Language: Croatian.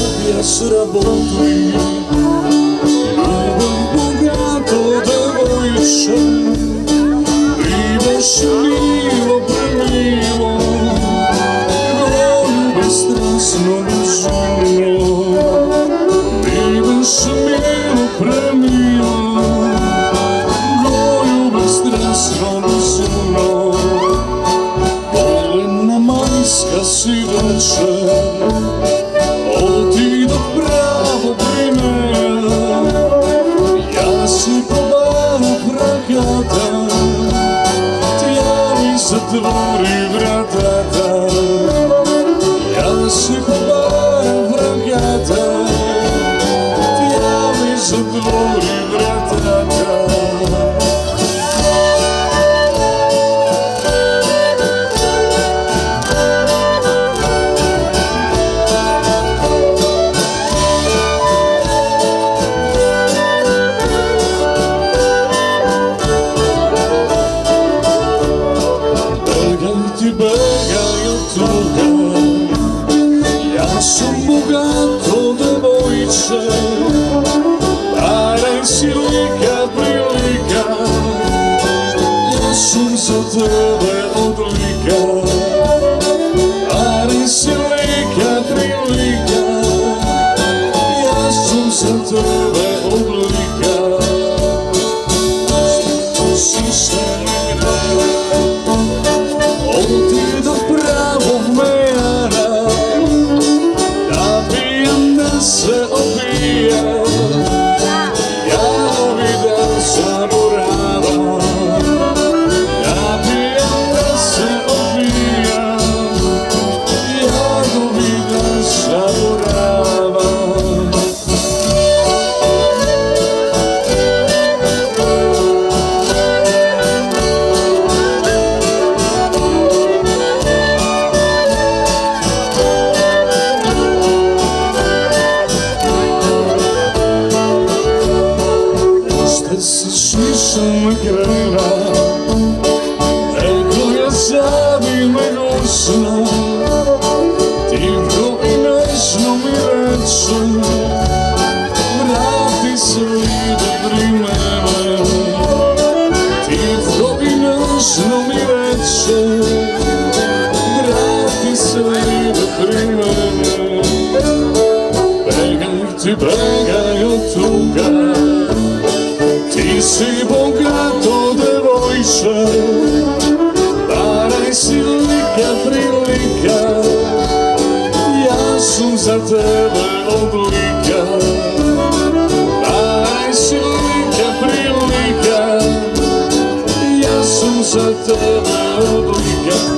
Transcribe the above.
sabija sramotni, ljubav bogato devojče, ideš milo premilo, goljube strasno bezumno, ideš milo premilo, goljube strasno bezumno. Polena majska si večer, otido pravo primeja, ja si po baru prakata, tja mi zatvori vratata, ja si po baru prakata, tja mi zatvori vratata. Begaj od toga, ja sam bogato devojče, para si lika prilika, ja sam za tebe odlika, para si lika prilika, ja sam za tebe odlika. Si se mi grela, oti do pravog mera, da pijem da se opija, ja vidim zaboravam, da pijem da se opija, ja vidim zaboravam. Nisam grela, nego ja zabim gusno, tiho i nežno mi reče, vrati se ide pri mene. Tiho i nežno mi reče, vrati se ide pri mene. Begaj ti begaj od tuga, ti si bogato devojče, paraj si lika prilika, ja sam za tebe odlika. Paraj si lika prilika, ja sam za tebe odlika.